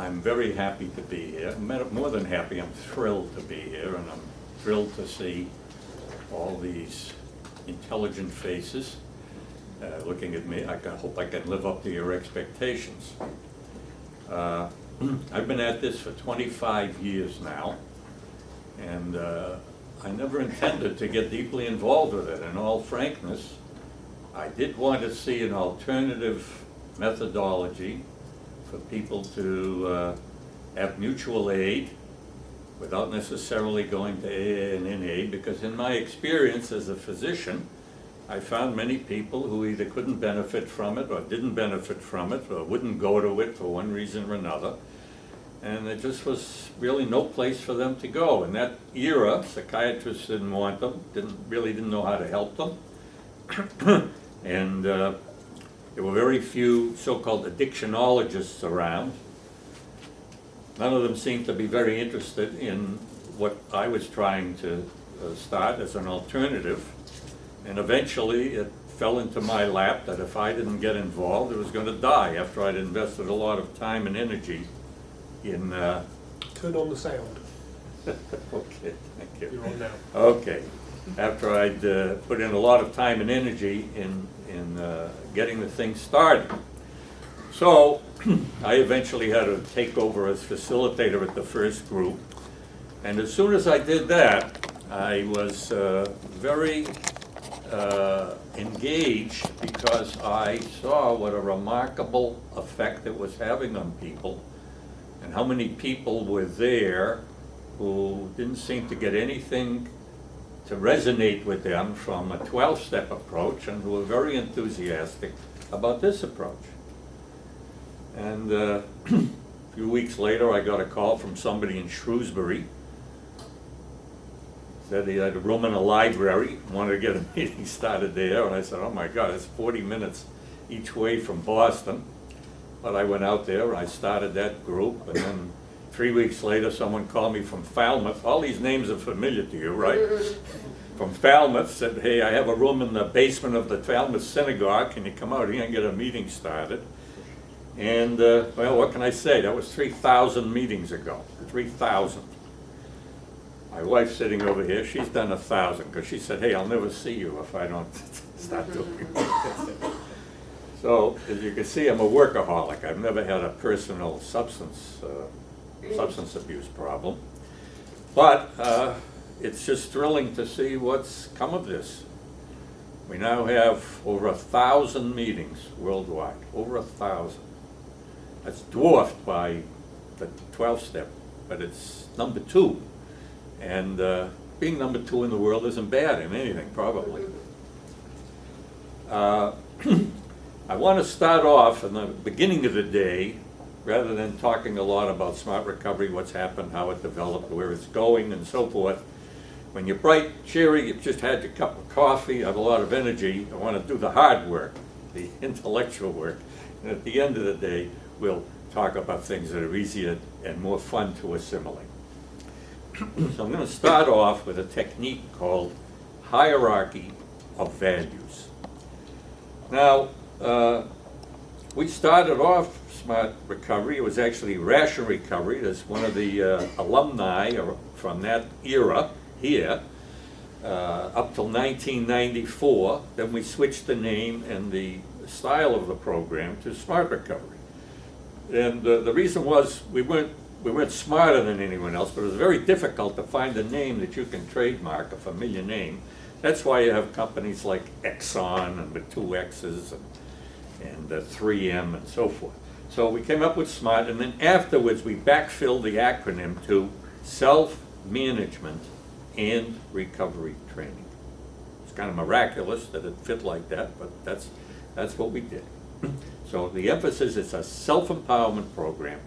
I'm very happy to be here. More than happy, I'm thrilled to be here, and I'm thrilled to see all these intelligent faces looking at me. I hope I can live up to your expectations. I've been at this for 25 years now, and I never intended to get deeply involved with it. In all frankness, I did want to see an alternative methodology for people to have mutual aid without necessarily going to AA and NA, because in my experience as a physician, I found many people who either couldn't benefit from it or didn't benefit from it or wouldn't go to it for one reason or another. And there just was really no place for them to go. In that era, psychiatrists didn't want them, really didn't know how to help them. And there were very few so-called addictionologists around. None of them seemed to be very interested in what I was trying to start as an alternative. And eventually it fell into my lap that if I didn't get involved, it was going to die after I'd invested a lot of time and energy in... Turn on the sound. Okay, thank you. You're on now. Okay. After I'd put in a lot of time and energy in getting the thing started. So I eventually had to take over as facilitator at the first group. And as soon as I did that, I was very engaged, because I saw what a remarkable effect it was having on people, and how many people were there who didn't seem to get anything to resonate with them from a 12-step approach, and who were very enthusiastic about this approach. And a few weeks later, I got a call from somebody in Shrewsbury. Said he had a room in a library, wanted to get a meeting started there, and I said, oh my God, it's 40 minutes each way from Boston. But I went out there, and I started that group, and then 3 weeks later, someone called me from Falmouth. All these names are familiar to you, right? From Falmouth, said, hey, I have a room in the basement of the Falmouth Synagogue. Can you come out here and get a meeting started? And, well, what can I say? That was 3,000 meetings ago, 3,000. My wife's sitting over here. She's done 1,000, because she said, hey, I'll never see you if I don't start doing it. So, as you can see, I'm a workaholic. I've never had a personal substance abuse problem. But it's just thrilling to see what's come of this. We now have over 1,000 meetings worldwide, over 1,000. That's dwarfed by the 12-step, but it's number 2. And being number 2 in the world isn't bad in anything, probably. I want to start off in the beginning of the day, rather than talking a lot about smart recovery, what's happened, how it developed, where it's going, and so forth. When you're bright, cheery, you've just had your cup of coffee, have a lot of energy, I want to do the hard work, the intellectual work. And at the end of the day, we'll talk about things that are easier and more fun to assimilate. So I'm going to start off with a technique called hierarchy of values. Now, we started off Smart Recovery. It was actually Ration Recovery. There's one of the alumni from that era here, up till 1994. Then we switched the name and the style of the program to Smart Recovery. And the reason was we weren't smarter than anyone else, but it was very difficult to find a name that you can trademark, a familiar name. That's why you have companies like Exxon and with 2 X's and 3M and so forth. So we came up with SMART, and then afterwards we backfilled the acronym to Self-Management and Recovery Training. It's kind of miraculous that it fit like that, but that's what we did. So the emphasis is a self-empowerment program,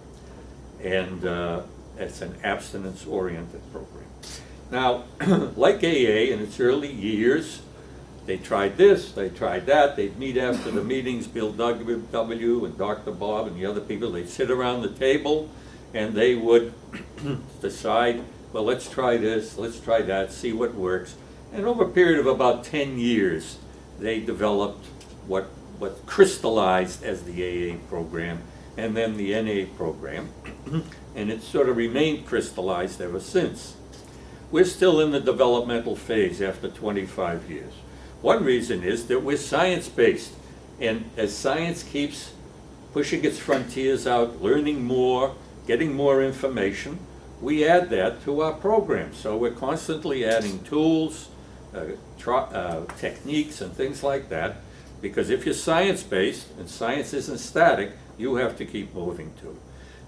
and it's an abstinence-oriented program. Now, like AA in its early years, they tried this, they tried that. They'd meet after the meetings, Bill W. and Dr. Bob and the other people. They'd sit around the table and they would decide, well, let's try this, let's try that, see what works. And over a period of about 10 years, they developed what crystallized as the AA program and then the NA program, and it's sort of remained crystallized ever since. We're still in the developmental phase after 25 years. One reason is that we're science-based, and as science keeps pushing its frontiers out, learning more, getting more information, we add that to our program. So we're constantly adding tools, techniques and things like that, because if you're science-based and science isn't static, you have to keep moving too.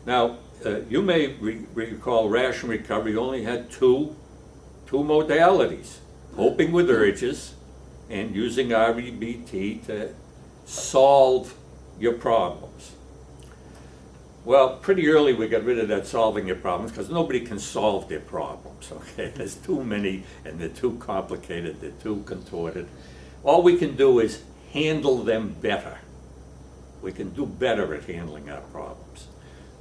Now, you may recall ration recovery only had two modalities, coping with urges and using REBT to solve your problems. Well, pretty early we got rid of that solving your problems because nobody can solve their problems, okay? There's too many and they're too complicated, they're too contorted. All we can do is handle them better. We can do better at handling our problems.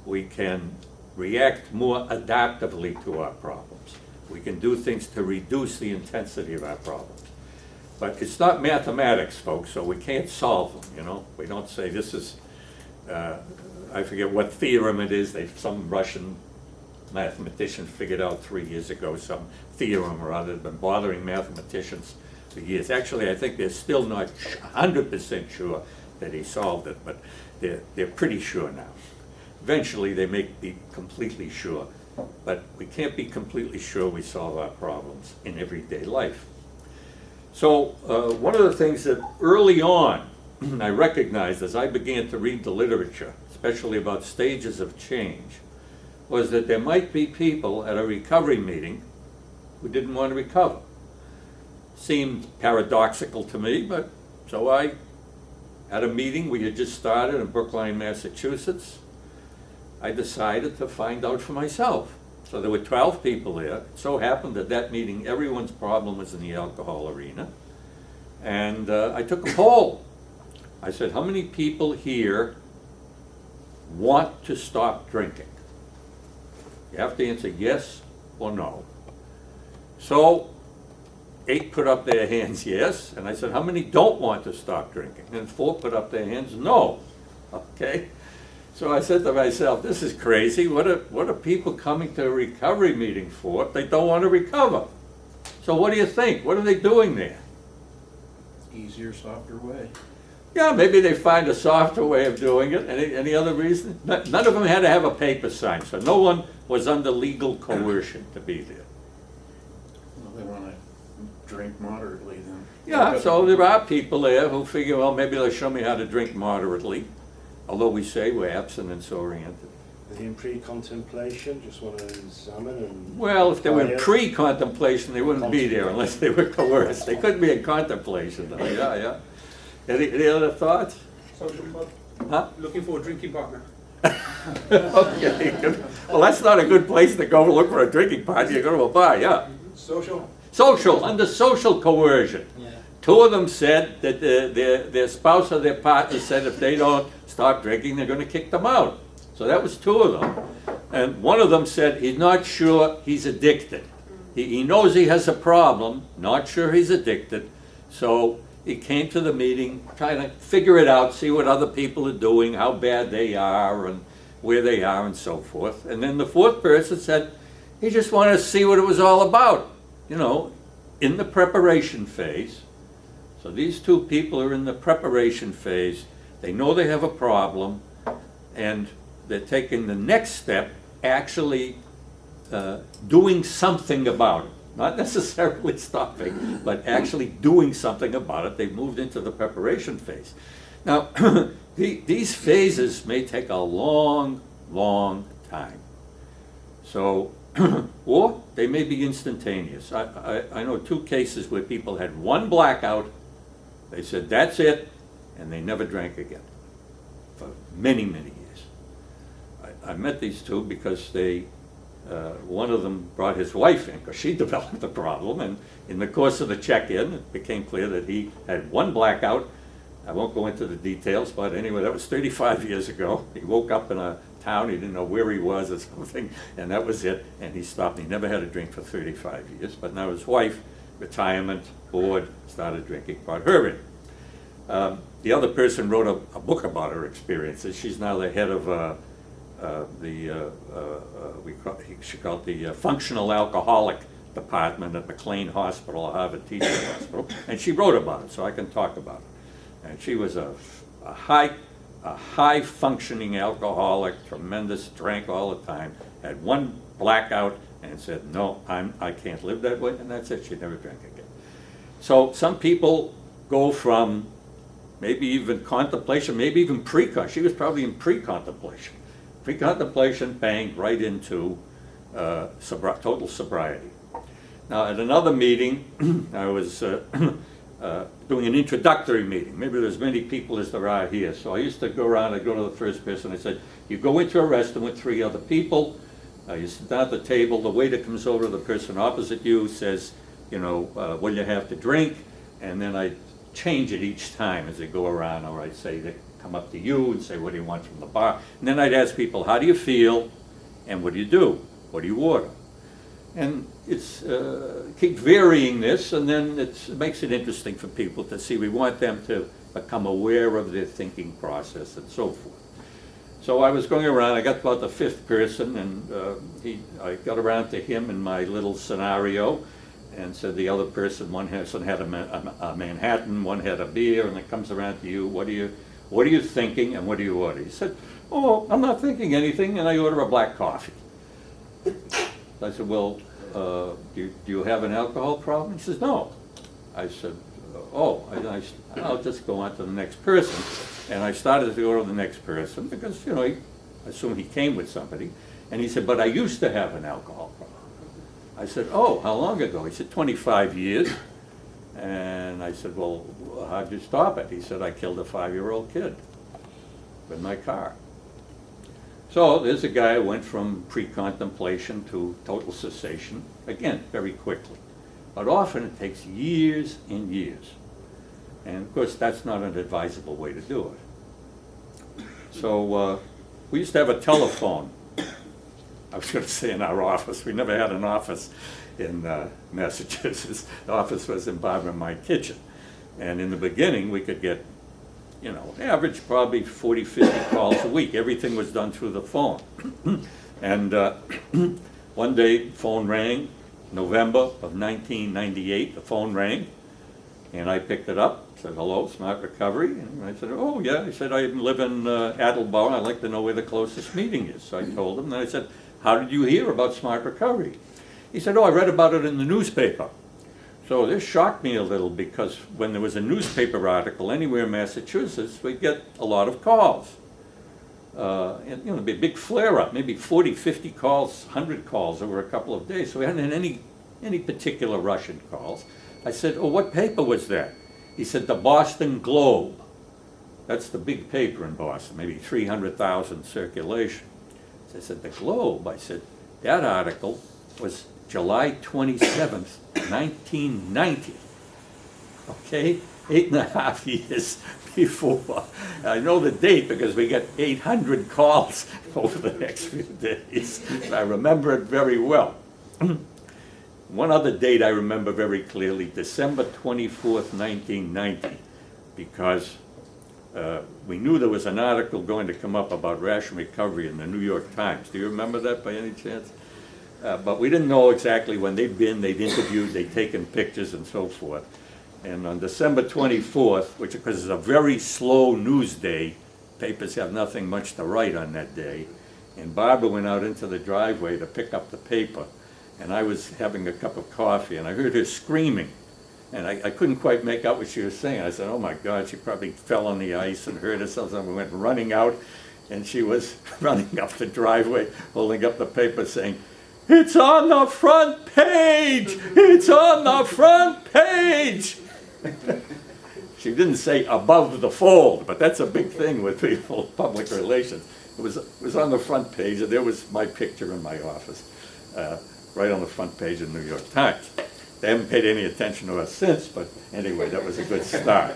We can react more adaptively to our problems. We can do things to reduce the intensity of our problems. But it's not mathematics, folks, so we can't solve them, you know? We don't say this is, I forget what theorem it is, some Russian mathematician figured out 3 years ago, some theorem or other, been bothering mathematicians for years. Actually, I think they're still not 100% sure that he solved it, but they're pretty sure now. Eventually, they may be completely sure, but we can't be completely sure we solve our problems in everyday life. So one of the things that early on I recognized as I began to read the literature, especially about stages of change, was that there might be people at a recovery meeting who didn't want to recover. Seemed paradoxical to me, but so I had a meeting we had just started in Brookline, Massachusetts. I decided to find out for myself. So there were 12 people there. It so happened that that meeting, everyone's problem was in the alcohol arena. And I took a poll. I said, how many people here want to stop drinking? You have to answer yes or no. So 8 put up their hands yes, and I said, how many don't want to stop drinking? And 4 put up their hands no. Okay? So I said to myself, this is crazy. What are people coming to a recovery meeting for if they don't want to recover? So what do you think? What are they doing there? Easier, softer way. Yeah, maybe they find a softer way of doing it. Any other reason? None of them had to have a paper signed, so no one was under legal coercion to be there. Well, they want to drink moderately then. Yeah, so there are people there who figure, well, maybe they'll show me how to drink moderately, although we say we're abstinence-oriented. Are they in pre-contemplation, just want to examine and... Well, if they were in quiet? pre-contemplation, they wouldn't be there unless they were coerced. They couldn't be in contemplation, though. Yeah, yeah. Any other thoughts? Social club. Huh? Looking for a drinking partner. Okay. Well, that's not a good place to go look for a drinking partner. You go to a bar, yeah. Social. Social, under social coercion. Yeah. 2 of them said that their spouse or their partner said if they don't stop drinking, they're going to kick them out. So that was 2 of them. And one of them said he's not sure he's addicted. He knows he has a problem, not sure he's addicted. So he came to the meeting trying to figure it out, see what other people are doing, how bad they are, and where they are, and so forth. And then the 4th person said he just wanted to see what it was all about, you know, in the preparation phase. So these 2 people are in the preparation phase. They know they have a problem, and they're taking the next step, actually doing something about it. Not necessarily stopping, but actually doing something about it. They've moved into the preparation phase. Now, these phases may take a long, long time. So, or they may be instantaneous. I know 2 cases where people had 1 blackout, they said that's it, and they never drank again for many, many years. I met these 2 because one of them brought his wife in because she developed the problem, and in the course of the check-in, it became clear that he had 1 blackout. I won't go into the details, but anyway, that was 35 years ago. He woke up in a town, he didn't know where he was or something, and that was it, and he stopped. He never had a drink for 35 years, but now his wife, retirement, bored, started drinking, brought her in. The other person wrote a book about her experiences. She's now the head of she called it the Functional Alcoholic Department at McLean Hospital, Harvard Teaching Hospital, and she wrote about it, so I can talk about it. And she was a high functioning alcoholic, tremendous, drank all the time, had one blackout, and said, no, I can't live that way, and that's it. She never drank again. So some people go from maybe even contemplation, maybe even she was probably in pre-contemplation. Pre-contemplation banged right into total sobriety. Now, at another meeting, I was doing an introductory meeting. Maybe there's many people as there are here. So I used to go around, I'd go to the first person, I said, you go into a restaurant with 3 other people, you sit down at the table, the waiter comes over to the person opposite you, says, you know, what do you have to drink? And then I change it each time as they go around, or I'd say, they come up to you and say, what do you want from the bar? And then I'd ask people, how do you feel? And what do you do? What do you order? And it's keep varying this, and then it makes it interesting for people to see. We want them to become aware of their thinking process and so forth. So I was going around, I got about the 5th person, and I got around to him in my little scenario, and said the other person, one had a Manhattan, one had a beer, and it comes around to you, what are you thinking, and what do you order? He said, oh, I'm not thinking anything, and I order a black coffee. I said, well, do you have an alcohol problem? He says, no. I said, oh, I'll just go on to the next person. And I started to go to the next person because, you know, I assumed he came with somebody. And he said, but I used to have an alcohol problem. I said, oh, how long ago? He said, 25 years. And I said, well, how'd you stop it? He said, I killed a 5-year-old kid with my car. So there's a guy who went from pre-contemplation to total cessation, again, very quickly. But often it takes years and years. And of course, that's not an advisable way to do it. So we used to have a telephone. I was going to say in our office. We never had an office in Massachusetts. The office was in Barbara and my kitchen. And in the beginning, we could get, you know, average probably 40, 50 calls a week. Everything was done through the phone. And one day, phone rang, November of 1998, the phone rang, and I picked it up, said, hello, Smart Recovery. And I said, oh, yeah. I said, I live in Attleboro. I'd like to know where the closest meeting is. So I told him, and I said, how did you hear about Smart Recovery? He said, oh, I read about it in the newspaper. So this shocked me a little because when there was a newspaper article anywhere in Massachusetts, we'd get a lot of calls. And, you know, it'd be a big flare-up, maybe 40, 50 calls, 100 calls over a couple of days. So we hadn't had any particular rush in calls. I said, oh, what paper was that? He said, the Boston Globe. That's the big paper in Boston, maybe 300,000 circulation. So I said, the Globe? I said, that article was July 27th, 1990. Okay, 8.5 years before. I know the date because we got 800 calls over the next few days. I remember it very well. One other date I remember very clearly, December 24th, 1990, because we knew there was an article going to come up about ration recovery in the New York Times. Do you remember that by any chance? But we didn't know exactly when they'd been, they'd interviewed, they'd taken pictures and so forth. And on December 24th, which of course is a very slow news day, papers have nothing much to write on that day, and Barbara went out into the driveway to pick up the paper, and I was having a cup of coffee, and I heard her screaming, and I couldn't quite make out what she was saying. I said, oh my God, she probably fell on the ice and hurt herself, and we went running out, and she was running up the driveway, holding up the paper saying, it's on the front page! It's on the front page! She didn't say above the fold, but that's a big thing with people, public relations. It was on the front page, and there was my picture in my office, right on the front page of the New York Times. They haven't paid any attention to us since, but anyway, that was a good start.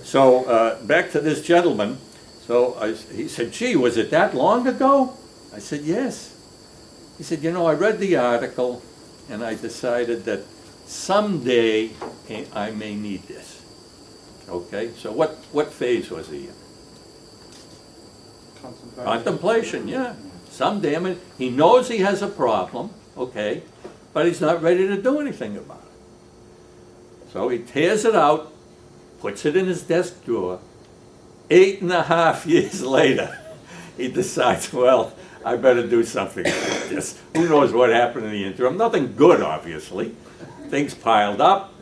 So back to this gentleman. So he said, gee, was it that long ago? I said, yes. He said, you know, I read the article, and I decided that someday I may need this. Okay, so what phase was he in? Contemplation, yeah. Some damage, he knows he has a problem, okay, but he's not ready to do anything about it. So he tears it out, puts it in his desk drawer. 8.5 years later, he decides, well, I better do something about this. Who knows what happened in the interim? Nothing good, obviously. Things piled up.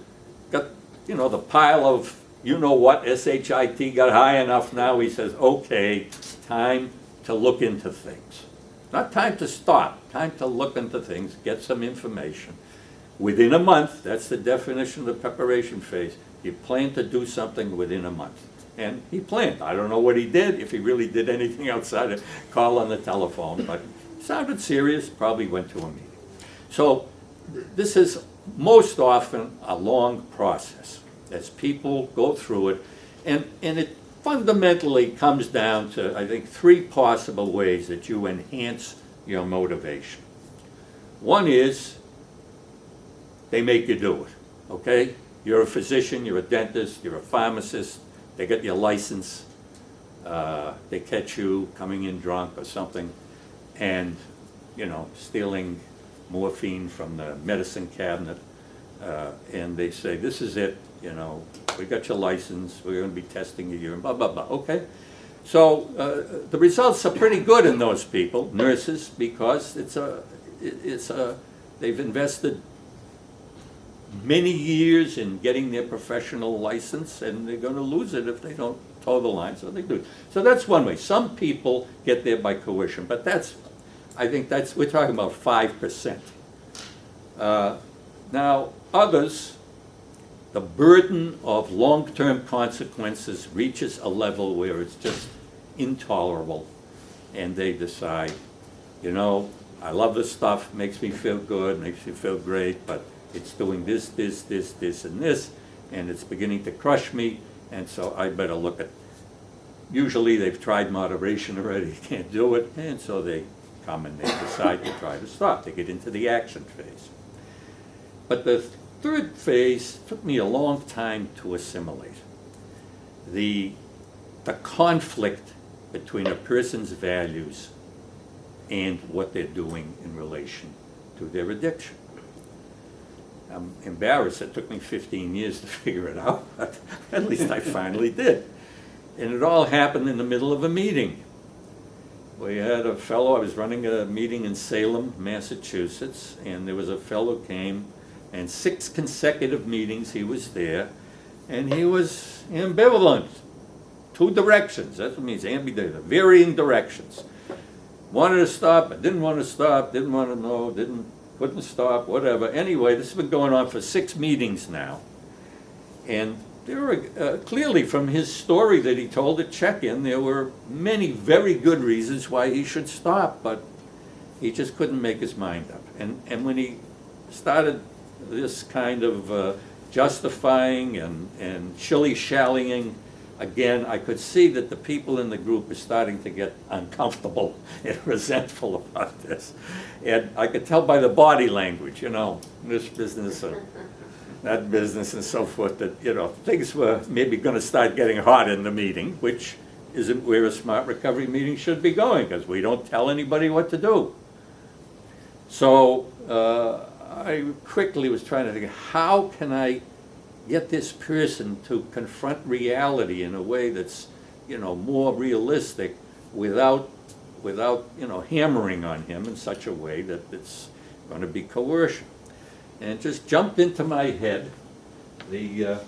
Got, you know, the pile of, you know what, SHIT got high enough now. He says, okay, time to look into things. Not time to stop, time to look into things, get some information. Within a month, that's the definition of the preparation phase. You plan to do something within a month. And he planned. I don't know what he did, if he really did anything outside of call on the telephone, but it sounded serious, probably went to a meeting. So this is most often a long process as people go through it. And it fundamentally comes down to, I think, 3 possible ways that you enhance your motivation. One is they make you do it, okay? You're a physician, you're a dentist, you're a pharmacist, they get your license, they catch you coming in drunk or something, and, you know, stealing morphine from the medicine cabinet, and they say, this is it, you know, we got your license, we're going to be testing you, and blah, blah, blah, okay? So the results are pretty good in those people, nurses, because they've invested many years in getting their professional license, and they're going to lose it if they don't toe the line, so they do. So that's one way. Some people get there by coercion, but I think we're talking about 5%. Now, others, the burden of long-term consequences reaches a level where it's just intolerable, and they decide, you know, I love this stuff, makes me feel good, makes me feel great, but it's doing this, this, this, this, and this, and it's beginning to crush me, and so I better look at, usually they've tried moderation already, can't do it, and so they come and they decide to try to stop. They get into the action phase. But the third phase took me a long time to assimilate. The conflict between a person's values and what they're doing in relation to their addiction. I'm embarrassed. It took me 15 years to figure it out, but at least I finally did. And it all happened in the middle of a meeting. We had a fellow, I was running a meeting in Salem, Massachusetts, and there was a fellow came, and 6 consecutive meetings he was there, and he was ambivalent. 2 directions, that's what it means, ambivalent, varying directions. Wanted to stop, but didn't want to stop, didn't want to know, couldn't stop, whatever. Anyway, this has been going on for 6 meetings now. And there were, clearly from his story that he told at check-in, there were many very good reasons why he should stop, but he just couldn't make his mind up. And when he started this kind of justifying and shilly-shallying, again, I could see that the people in the group are starting to get uncomfortable and resentful about this. And I could tell by the body language, you know, this business and that business and so forth, that, you know, things were maybe going to start getting hot in the meeting, which isn't where a smart recovery meeting should be going, because we don't tell anybody what to do. So I quickly was trying to think, how can I get this person to confront reality in a way that's, you know, more realistic without you know, hammering on him in such a way that it's going to be coercion. And it just jumped into my head the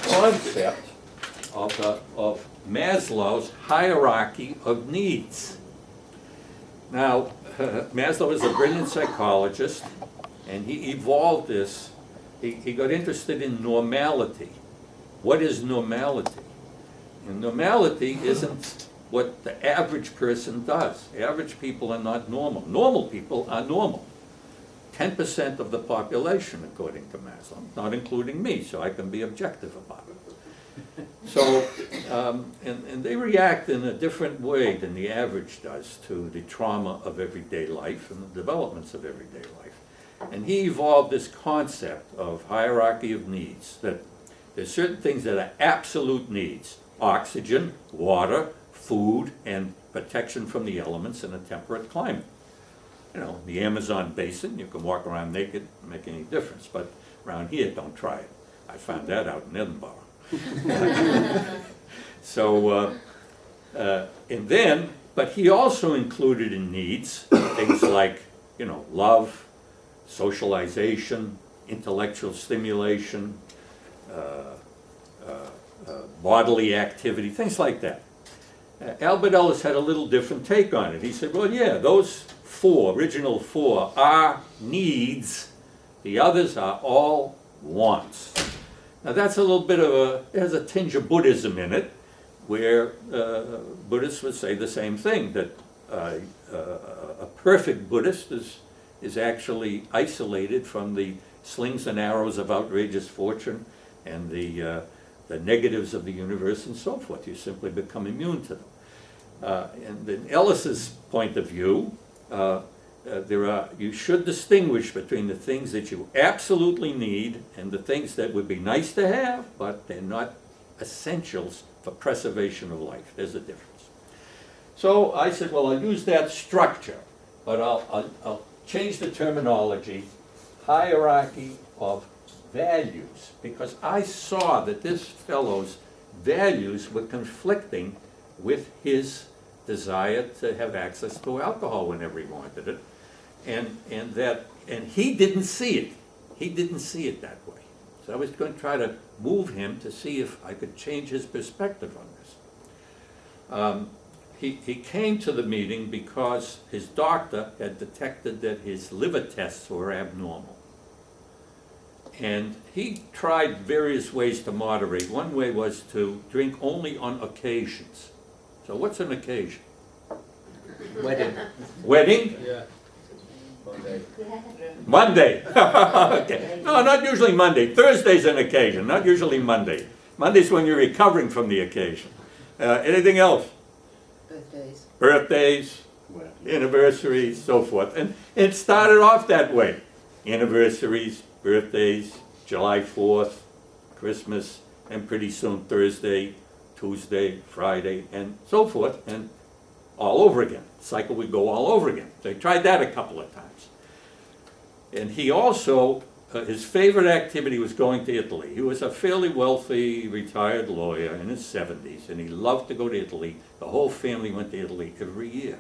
concept of Maslow's hierarchy of needs. Now, Maslow is a brilliant psychologist, and he evolved this. He got interested in normality. What is normality? And normality isn't what the average person does. Average people are not normal. Normal people are normal. 10% of the population, according to Maslow, not including me, so I can be objective about it. So, and they react in a different way than the average does to the trauma of everyday life and the developments of everyday life. And he evolved this concept of hierarchy of needs, that there's certain things that are absolute needs: oxygen, water, food, and protection from the elements in a temperate climate. You know, the Amazon basin, you can walk around naked, and make any difference, but around here, don't try it. I found that out in Edinburgh. So, and then, but he also included in needs things like, you know, love, socialization, intellectual stimulation, bodily activity, things like that. Albert Ellis had a little different take on it. He said, well, yeah, those original four are needs. The others are all wants. Now that's a little bit of it has a tinge of Buddhism in it, where Buddhists would say the same thing, that a perfect Buddhist is actually isolated from the slings and arrows of outrageous fortune and the negatives of the universe and so forth. You simply become immune to them. And in Ellis's point of view, you should distinguish between the things that you absolutely need and the things that would be nice to have, but they're not essentials for preservation of life. There's a difference. So I said, well, I'll use that structure, but I'll change the terminology, hierarchy of values, because I saw that this fellow's values were conflicting with his desire to have access to alcohol whenever he wanted it, and he didn't see it. He didn't see it that way. So I was going to try to move him to see if I could change his perspective on this. He came to the meeting because his doctor had detected that his liver tests were abnormal. And he tried various ways to moderate. One way was to drink only on occasions. So what's an occasion? Wedding. Wedding? Yeah. Monday. Okay. No, not usually Monday. Thursday's an occasion, not usually Monday. Monday's when you're recovering from the occasion. Anything else? Birthdays. Birthdays, anniversaries, so forth. And it started off that way. Anniversaries, birthdays, July 4th, Christmas, and pretty soon Thursday, Tuesday, Friday, and so forth, and all over again. The cycle would go all over again. They tried that a couple of times. And he also, his favorite activity was going to Italy. He was a fairly wealthy, retired lawyer in his 70s, and he loved to go to Italy. The whole family went to Italy every year.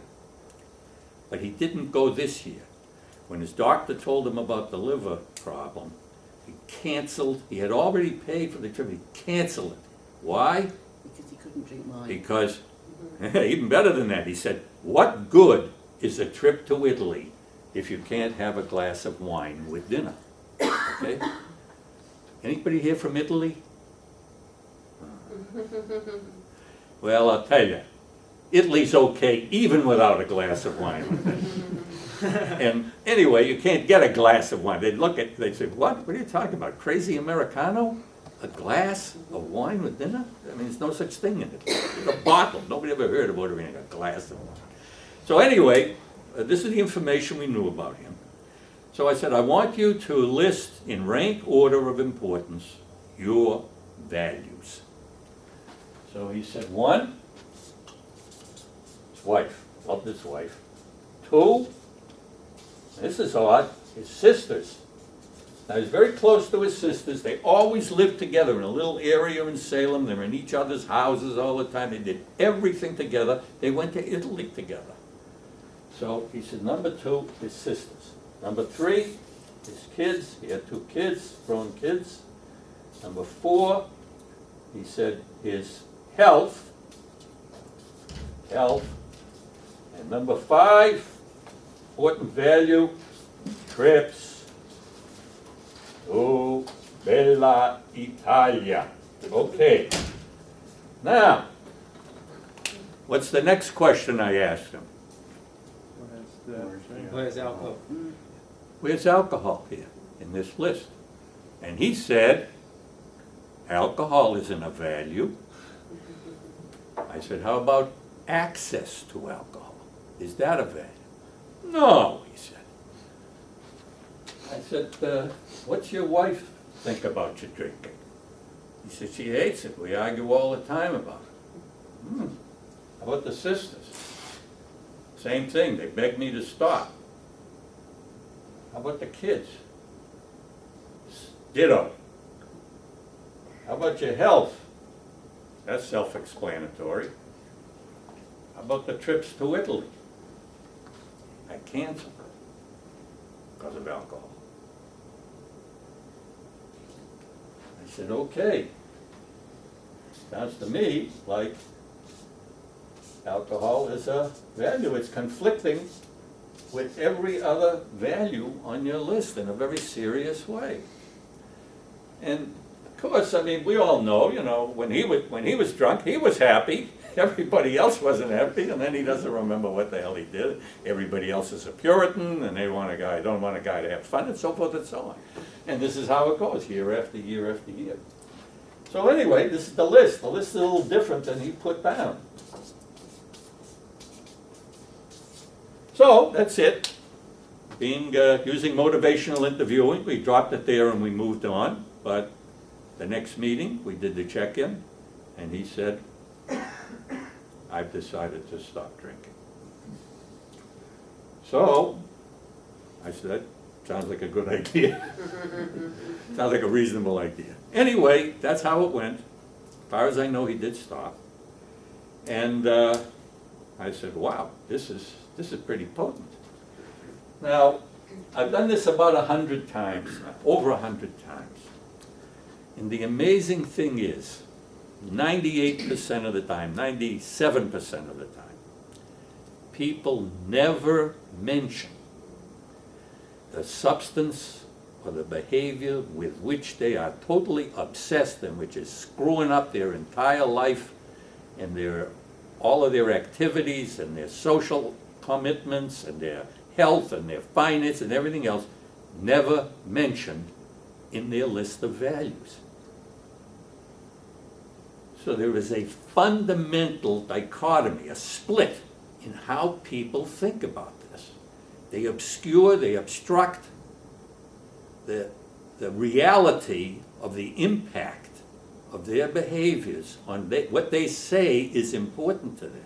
But he didn't go this year. When his doctor told him about the liver problem, he canceled. He had already paid for the trip. He canceled it. Why? Because he couldn't drink wine. Because, even better than that, he said, what good is a trip to Italy if you can't have a glass of wine with dinner? Okay? Anybody here from Italy? Well, I'll tell you, Italy's okay even without a glass of wine with dinner. And anyway, you can't get a glass of wine. They'd say, what? What are you talking about? Crazy Americano? A glass of wine with dinner? I mean, there's no such thing in it. It's a bottle. Nobody ever heard of ordering a glass of wine. So anyway, this is the information we knew about him. So I said, I want you to list in rank order of importance your values. So he said, 1, his wife, loved his wife. 2, this is odd, his sisters. Now he's very close to his sisters. They always lived together in a little area in Salem. They were in each other's houses all the time. They did everything together. They went to Italy together. So he said, number 2, his sisters. Number 3, his kids. He had 2 kids, grown kids. Number 4, he said his health. And number 5, important value, trips to Bella Italia. Okay. Now, what's the next question I asked him? Where's alcohol? Where's alcohol here in this list? And he said, alcohol isn't a value. I said, how about access to alcohol? Is that a value? No, he said. I said, what's your wife think about you drinking? He said, she hates it. We argue all the time about it. How about the sisters? Same thing, they beg me to stop. How about the kids? Ditto. How about your health? That's self-explanatory. How about the trips to Italy? I canceled because of alcohol. I said, okay. Sounds to me like alcohol is a value. It's conflicting with every other value on your list in a very serious way. And of course, I mean, we all know, you know, when he was drunk, he was happy. Everybody else wasn't happy, and then he doesn't remember what the hell he did. Everybody else is a Puritan, and they don't want a guy to have fun, and so forth and so on. And this is how it goes, year after year after year. So anyway, this is the list. The list is a little different than he put down. So that's it. Using motivational interviewing, we dropped it there and we moved on. But the next meeting, we did the check-in, and he said, I've decided to stop drinking. So I said, sounds like a good idea. Sounds like a reasonable idea. Anyway, that's how it went. As far as I know, he did stop. And I said, wow, this is pretty potent. Now, I've done this about 100 times now, over 100 times. And the amazing thing is, 98% of the time, 97% of the time, people never mention the substance or the behavior with which they are totally obsessed and which is screwing up their entire life and all of their activities and their social commitments and their health and their finance and everything else, never mentioned in their list of values. So there is a fundamental dichotomy, a split in how people think about this. They obscure, they obstruct the reality of the impact of their behaviors on what they say is important to them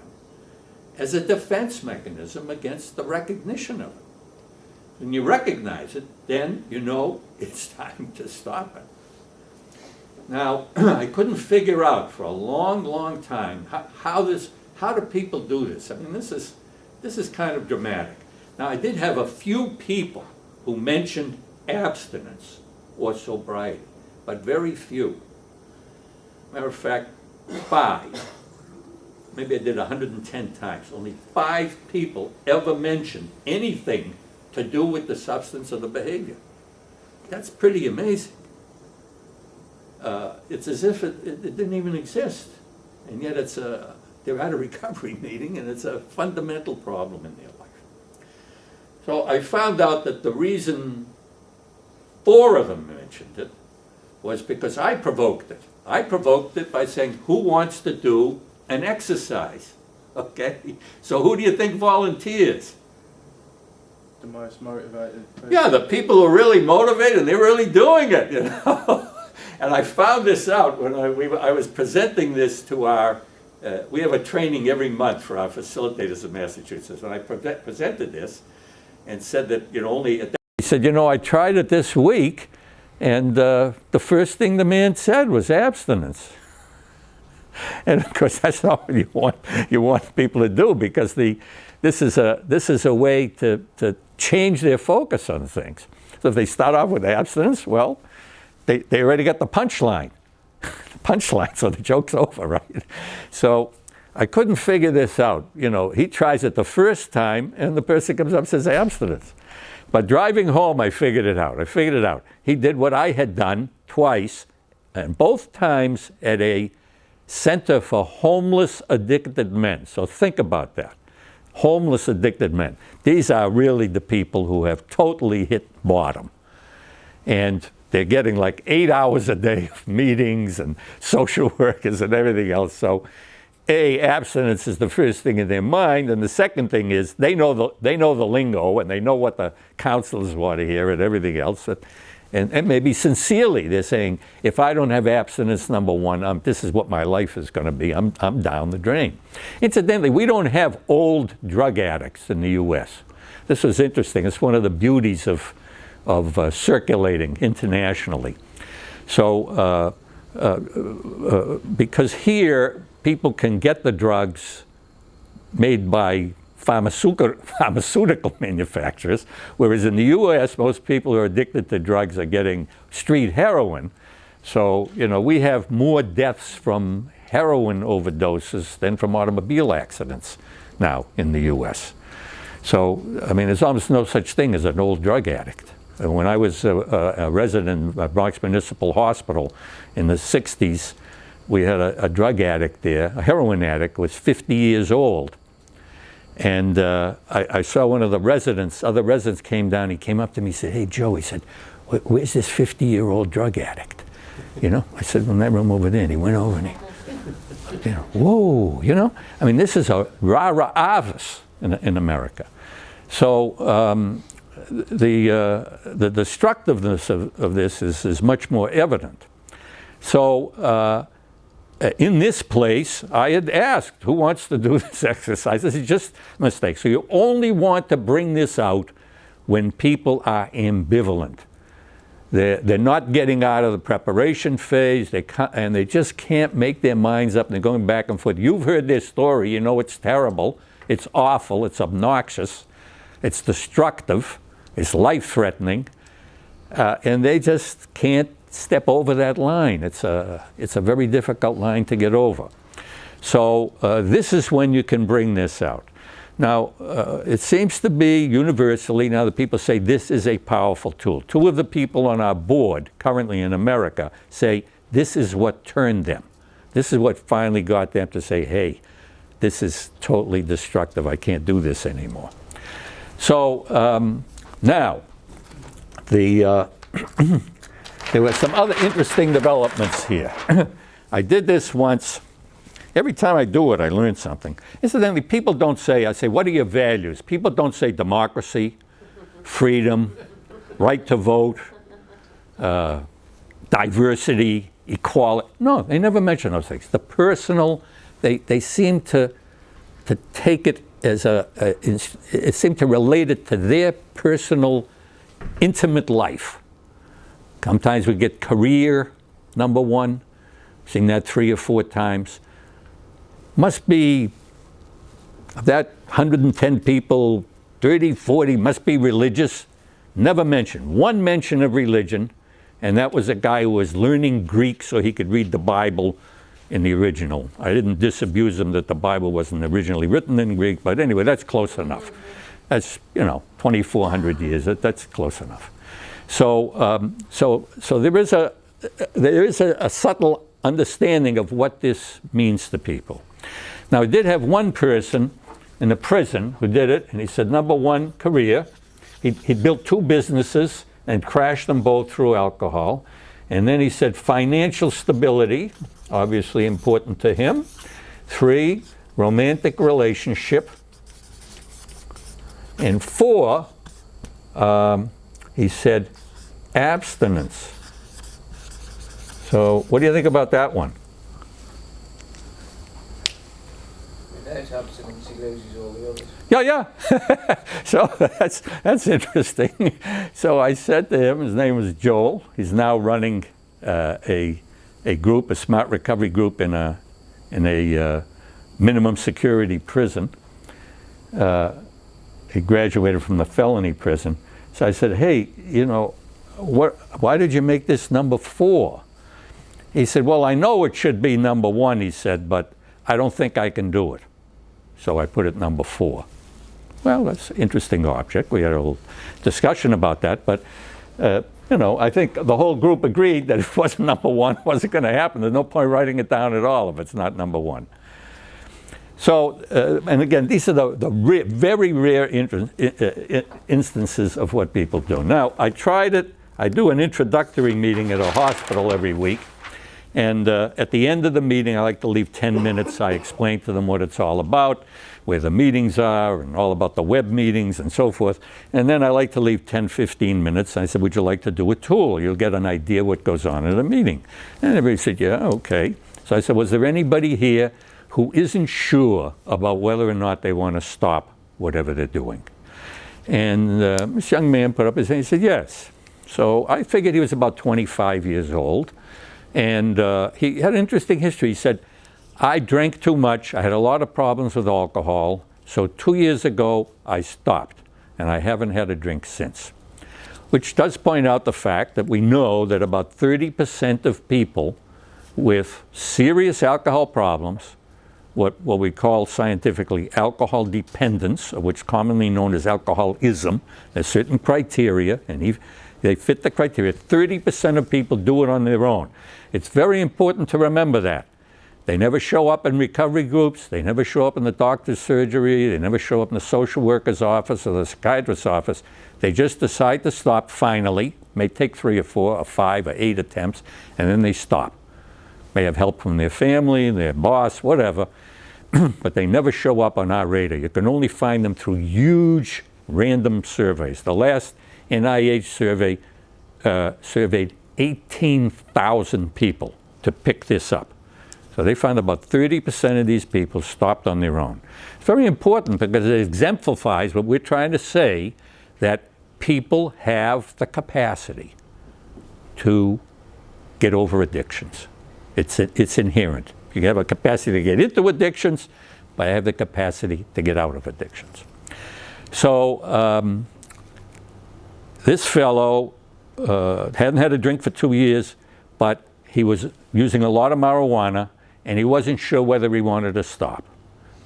as a defense mechanism against the recognition of it. When you recognize it, then you know it's time to stop it. Now, I couldn't figure out for a long, long time how do people do this? I mean, this is kind of dramatic. Now, I did have a few people who mentioned abstinence or sobriety, but very few. Matter of fact, 5. Maybe I did 110 times. Only 5 people ever mentioned anything to do with the substance of the behavior. That's pretty amazing. It's as if it didn't even exist. And yet they're at a recovery meeting and it's a fundamental problem in their life. So I found out that the reason 4 of them mentioned it was because I provoked it. I provoked it by saying, who wants to do an exercise? Okay? So who do you think volunteers? The most motivated person. Yeah, the people who are really motivated and they're really doing it, you know. And I found this out when I was presenting this to our, we have a training every month for our facilitators in Massachusetts, and I presented this and said that, you know, he said, you know, I tried it this week, and the first thing the man said was abstinence. And of course, that's not what you want people to do, because this is a way to change their focus on things. So if they start off with abstinence, well, they already got the punchline. So the joke's over, right? So I couldn't figure this out. You know, he tries it the first time, and the person comes up and says abstinence. But driving home, I figured it out. He did what I had done twice, and both times at a Center for Homeless Addicted Men. So think about that. Homeless addicted men. These are really the people who have totally hit bottom. And they're getting like 8 hours a day of meetings and social workers and everything else. So abstinence is the first thing in their mind, and the second thing is they know the lingo, and they know what the counselors want to hear and everything else. And maybe sincerely, they're saying, if I don't have abstinence, number one, this is what my life is going to be. I'm down the drain. Incidentally, we don't have old drug addicts in the U.S. This was interesting. It's one of the beauties of circulating internationally. So, because here, people can get the drugs made by pharmaceutical manufacturers, whereas in the U.S., most people who are addicted to drugs are getting street heroin. So, we have more deaths from heroin overdoses than from automobile accidents now in the U.S. So, I mean, there's almost no such thing as an old drug addict. When I was a resident at Bronx Municipal Hospital in the 60s, we had a drug addict there, a heroin addict, was 50 years old. And I saw one of the residents, other residents came down, he came up to me, he said, "Hey, Joe," he said, "where's this 50-year-old drug addict?" I said, "Well, in that room over there." And he went over and whoa, I mean, this is a rara avis in America. So the destructiveness of this is much more evident. So in this place, I had asked, who wants to do this exercise? This is just a mistake. So you only want to bring this out when people are ambivalent. They're not getting out of the preparation phase, and they just can't make their minds up, and they're going back and forth. You've heard their story, you know it's terrible, it's awful, it's obnoxious, it's destructive, it's life-threatening, and they just can't step over that line. It's a very difficult line to get over. So this is when you can bring this out. Now, it seems to be universally, now that people say this is a powerful tool. Two of the people on our board currently in America say this is what turned them. This is what finally got them to say, hey, this is totally destructive. I can't do this anymore. So now, there were some other interesting developments here. I did this once. Every time I do it, I learn something. Incidentally, people don't say, I say, what are your values? People don't say democracy, freedom, right to vote, diversity, equality. No, they never mention those things. The personal, they seem to take it as it seemed to relate it to their personal, intimate life. Sometimes we get career, number one. Seen that 3 or 4 times. Must be, of that 110 people, 30, 40 must be religious. Never mentioned. One mention of religion, and that was a guy who was learning Greek so he could read the Bible in the original. I didn't disabuse him that the Bible wasn't originally written in Greek, but anyway, that's close enough. That's, 2,400 years, that's close enough. So, so there is a subtle understanding of what this means to people. Now, I did have one person in the prison who did it, and he said, number one, career. He built 2 businesses and crashed them both through alcohol. And then he said financial stability, obviously important to him. 3, romantic relationship. And 4, he said abstinence. So what do you think about that one? Without abstinence, he loses all the others. Yeah. So that's interesting. So I said to him, his name was Joel. He's now running a group, a smart recovery group in a minimum security prison. He graduated from the felony prison. So I said, hey, why did you make this number 4? He said, well, I know it should be number 1, he said, but I don't think I can do it. So I put it number 4. Well, that's an interesting object. We had a little discussion about that, but I think the whole group agreed that if it wasn't number 1, it wasn't going to happen. There's no point writing it down at all if it's not number 1. So, and again, these are the very rare instances of what people do. Now, I tried it. I do an introductory meeting at a hospital every week. And at the end of the meeting, I like to leave 10 minutes. I explain to them what it's all about, where the meetings are, and all about the web meetings and so forth. And then I like to leave 10, 15 minutes. I said, would you like to do a tool? You'll get an idea what goes on at a meeting. And everybody said, yeah, okay. So I said, was there anybody here who isn't sure about whether or not they want to stop whatever they're doing? And this young man put up his hand and said, yes. So I figured he was about 25 years old. And he had an interesting history. He said, I drank too much. I had a lot of problems with alcohol. So 2 years ago, I stopped. And I haven't had a drink since. Which does point out the fact that we know that about 30% of people with serious alcohol problems, what we call scientifically alcohol dependence, which is commonly known as alcoholism, there's certain criteria, and they fit the criteria. 30% of people do it on their own. It's very important to remember that. They never show up in recovery groups. They never show up in the doctor's surgery. They never show up in the social worker's office or the psychiatrist's office. They just decide to stop finally. It may take 3 or 4 or 5 or 8 attempts, and then they stop. May have help from their family, their boss, whatever, but they never show up on our radar. You can only find them through huge random surveys. The last NIH survey surveyed 18,000 people to pick this up. So they found about 30% of these people stopped on their own. It's very important because it exemplifies what we're trying to say, that people have the capacity to get over addictions. It's inherent. You have a capacity to get into addictions, but I have the capacity to get out of addictions. So this fellow hadn't had a drink for 2 years, but he was using a lot of marijuana, and he wasn't sure whether he wanted to stop.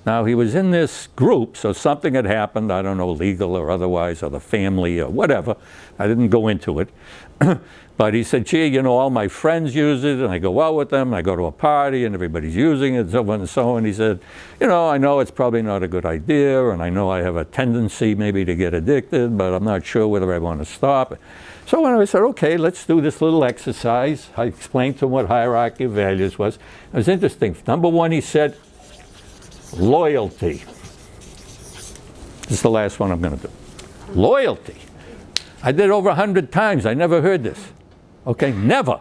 Now, he was in this group, so something had happened, I don't know, legal or otherwise, or the family or whatever. I didn't go into it. But he said, gee, you know, all my friends use it, and I go out with them, and I go to a party, and everybody's using it, and so on and so on. He said, you know, I know it's probably not a good idea, and I know I have a tendency maybe to get addicted, but I'm not sure whether I want to stop. So when I said, okay, let's do this little exercise, I explained to him what hierarchy of values was. It was interesting. Number one, he said, loyalty. This is the last one I'm going to do. Loyalty. I did it over 100 times. I never heard this. Okay, never.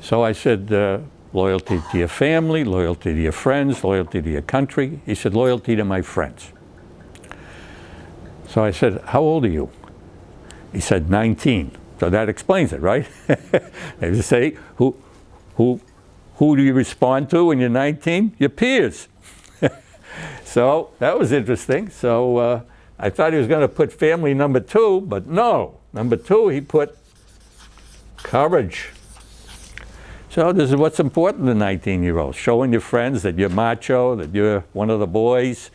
So I said, loyalty to your family, loyalty to your friends, loyalty to your country. He said, loyalty to my friends. So I said, how old are you? He said, 19. So that explains it, right? They just say, who do you respond to when you're 19? Your peers. So that was interesting. So I thought he was going to put family number 2, but no. Number 2, he put courage. So this is what's important to 19-year-olds, showing your friends that you're macho, that you're one of the boys.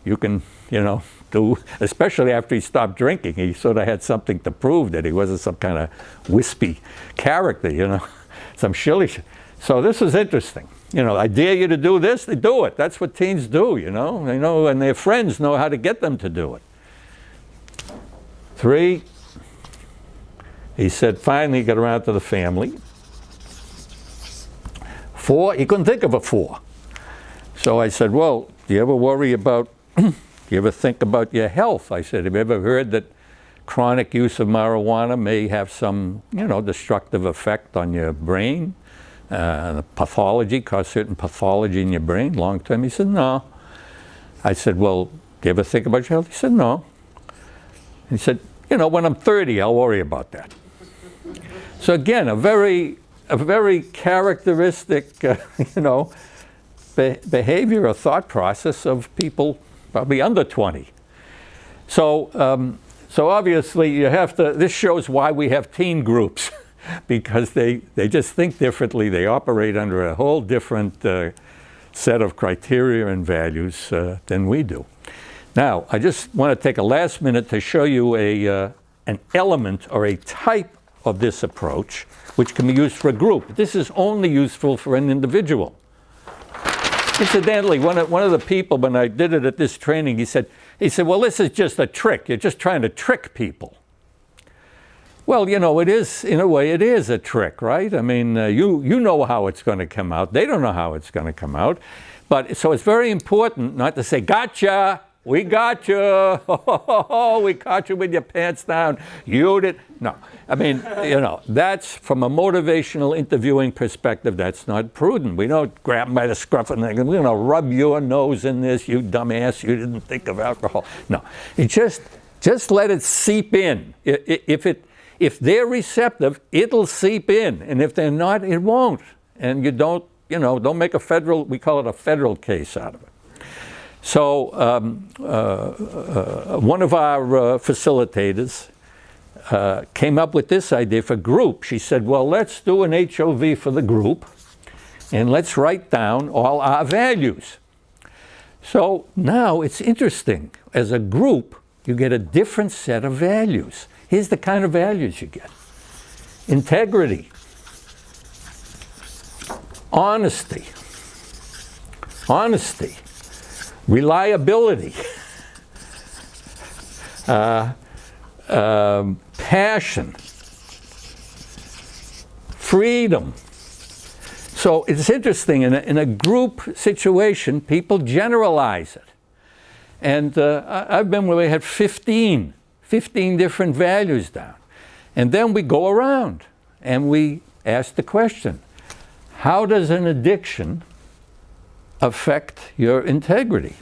You can, you know, do, especially after he stopped drinking. He sort of had something to prove, that he wasn't some kind of wispy character, you know, some shilly. So this is interesting. You know, I dare you to do this, they do it. That's what teens do, you know. They know, and their friends know how to get them to do it. 3, he said, finally he got around to the family. 4, he couldn't think of a 4. So I said, well, do you ever worry about, do you ever think about your health? I said, have you ever heard that chronic use of marijuana may have some, you know, destructive effect on your brain? The pathology, cause certain pathology in your brain long term? He said, no. I said, well, do you ever think about your health? He said, no. He said, you know, when I'm 30, I'll worry about that. So again, a very characteristic, you know, behavior or thought process of people probably under 20. So, so obviously you have to, this shows why we have teen groups, because they just think differently. They operate under a whole different set of criteria and values than we do. Now, I just want to take a last minute to show you an element or a type of this approach which can be used for a group. This is only useful for an individual. Incidentally, one of the people, when I did it at this training, he said, well, this is just a trick. You're just trying to trick people. Well, you know, it is, in a way, it is a trick, right? I mean, you know how it's going to come out. They don't know how it's going to come out. But so it's very important not to say, gotcha, we got you. We caught you with your pants down. You did. No. I mean, you know, that's from a motivational interviewing perspective, that's not prudent. We don't grab them by the scruff and we're going to rub your nose in this, you dumbass, you didn't think of alcohol. No. You just let it seep in. If they're receptive, it'll seep in. And if they're not, it won't. And you don't make a federal, we call it a federal case out of it. So one of our facilitators came up with this idea for group. She said, well, let's do an HOV for the group, and let's write down all our values. So now it's interesting. As a group, you get a different set of values. Here's the kind of values you get. Integrity, honesty, reliability, passion, freedom. So it's interesting, in a group situation, people generalize it. And I've been where we had 15 different values down. And then we go around and we ask the question, how does an addiction affect your integrity?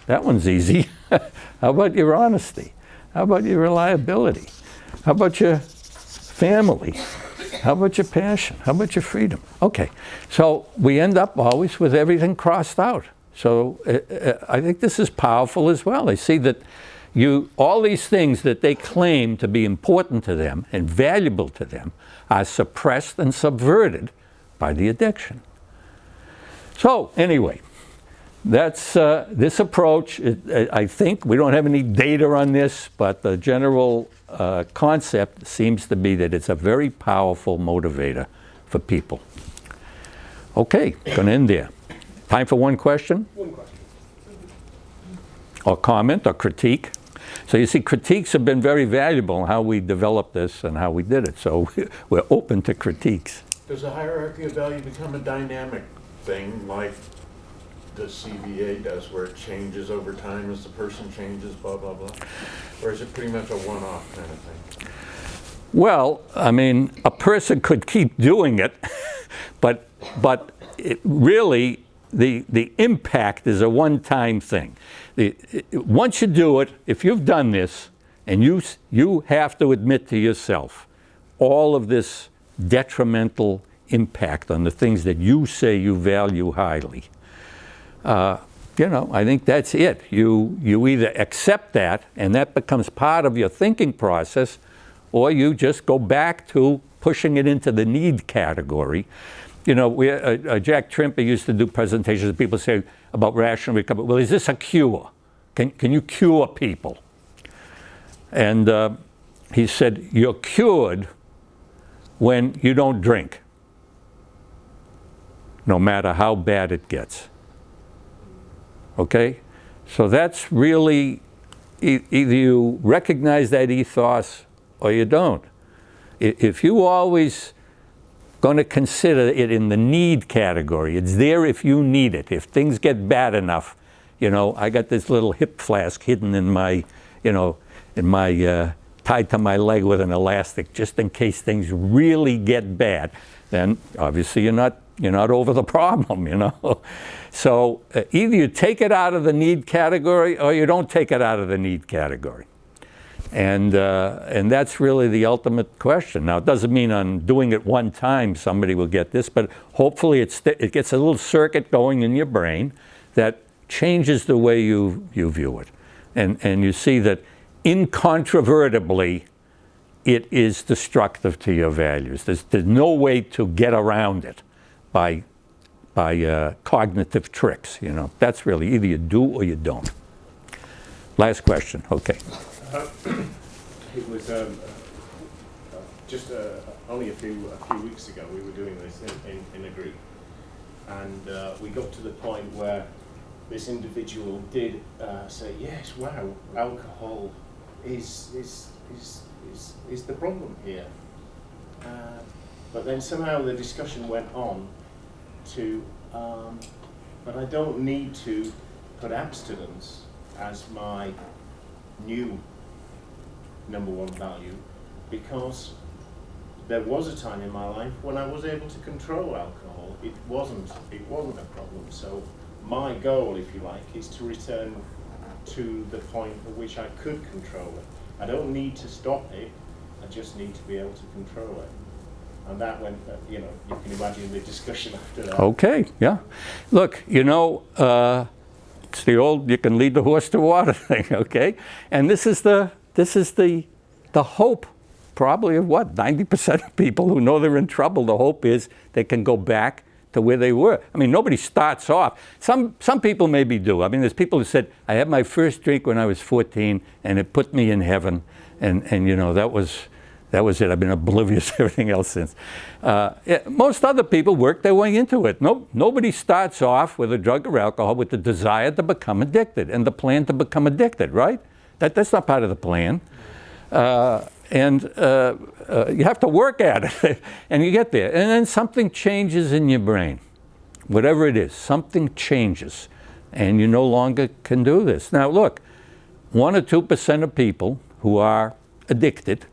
That one's easy. How about your honesty? How about your reliability? How about your family? How about your passion? How about your freedom? Okay, so we end up always with everything crossed out. So I think this is powerful as well. They see that all these things that they claim to be important to them and valuable to them are suppressed and subverted by the addiction. So anyway, that's this approach. I think we don't have any data on this, but the general concept seems to be that it's a very powerful motivator for people. Okay, going to end there. Time for one question? One question. Or comment or critique. So you see, critiques have been very valuable in how we developed this and how we did it. So we're open to critiques. Does the hierarchy of value become a dynamic thing like the CVA does, where it changes over time as the person changes, blah, blah, blah? Or is it pretty much a one-off kind of thing? Well, I mean, a person could keep doing it, but really, the impact is a one-time thing. Once you do it, if you've done this, and you have to admit to yourself all of this detrimental impact on the things that you say you value highly, I think that's it. You either accept that, and that becomes part of your thinking process, or you just go back to pushing it into the need category. You know, Jack Trimper used to do presentations, and people say about rational recovery, well, is this a cure? Can you cure people? And he said, you're cured when you don't drink, no matter how bad it gets. Okay? So that's really, either you recognize that ethos or you don't. If you always going to consider it in the need category, it's there if you need it. If things get bad enough, I got this little hip flask hidden in my, tied to my leg with an elastic, just in case things really get bad. Then obviously you're not over the problem, So either you take it out of the need category or you don't take it out of the need category. And that's really the ultimate question. Now, it doesn't mean on doing it one time somebody will get this, but hopefully it gets a little circuit going in your brain that changes the way you view it. And you see that incontrovertibly it is destructive to your values. There's no way to get around it by cognitive tricks. That's really either you do or you don't. Last question. Okay. It was just only a few weeks ago we were doing this in a group, and we got to the point where this individual did say, yes, wow, alcohol is the problem here. But then somehow the discussion went on to, but I don't need to put abstinence as my new number one value, because there was a time in my life when I was able to control alcohol. It wasn't a problem. So my goal, if you like, is to return to the point at which I could control it. I don't need to stop it, I just need to be able to control it. And that went, you know, you can imagine the discussion after that. Okay, yeah. Look, you know, it's the old "you can lead the horse to water" thing, okay? And this is the hope, probably, of what, 90% of people who know they're in trouble. The hope is they can go back to where they were. I mean, nobody starts off. Some people maybe do. I mean, there's people who said, I had my first drink when I was 14 and it put me in heaven, and you know, that was it. I've been oblivious to everything else since. Most other people work their way into it. Nobody starts off with a drug or alcohol with the desire to become addicted and the plan to become addicted, right? That's not part of the plan. And you have to work at it, and you get there. And then something changes in your brain. Whatever it is, something changes, and you no longer can do this. Now look, 1 or 2% of people who are addicted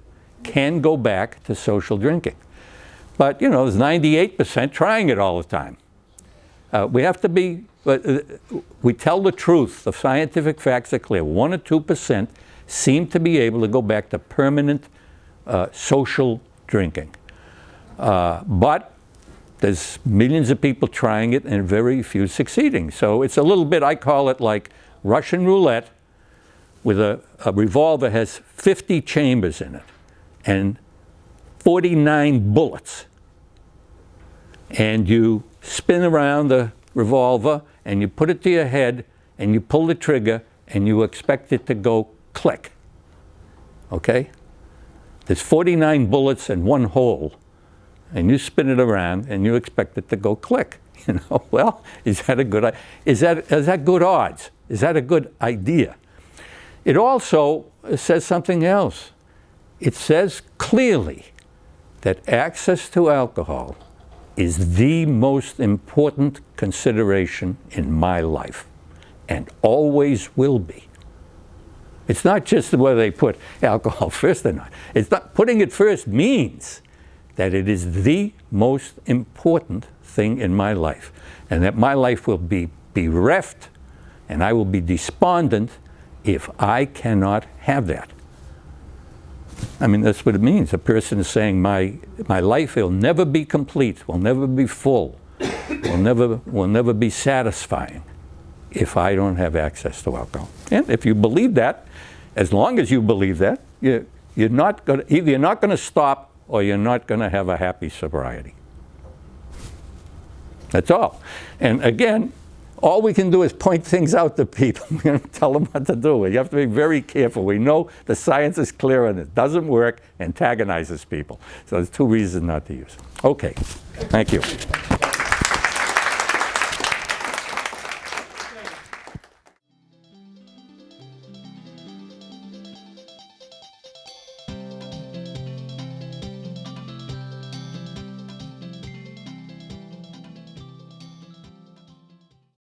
can go back to social drinking. But you know, there's 98% trying it all the time. We have to be, we tell the truth. The scientific facts are clear. 1 or 2% seem to be able to go back to permanent social drinking. But there's millions of people trying it and very few succeeding. So it's a little bit, I call it like Russian roulette with a revolver has 50 chambers in it and 49 bullets. And you spin around the revolver and you put it to your head and you pull the trigger and you expect it to go click. Okay? There's 49 bullets in one hole, and you spin it around and you expect it to go click. You know, well, is that a good? Is that good odds? Is that a good idea? It also says something else. It says clearly that access to alcohol is the most important consideration in my life, and always will be. It's not just whether they put alcohol first or not. It's not, putting it first means that it is the most important thing in my life, and that my life will be bereft and I will be despondent if I cannot have that. I mean, that's what it means. A person is saying, my life will never be complete, will never be full, will never be satisfying if I don't have access to alcohol. And if you believe that, as long as you believe that, you're not going to, either you're not going to stop or you're not going to have a happy sobriety. That's all. And again, all we can do is point things out to people. We don't tell them what to do. You have to be very careful. We know the science is clear and it doesn't work, antagonizes people. So there's 2 reasons not to use it. Okay, thank you.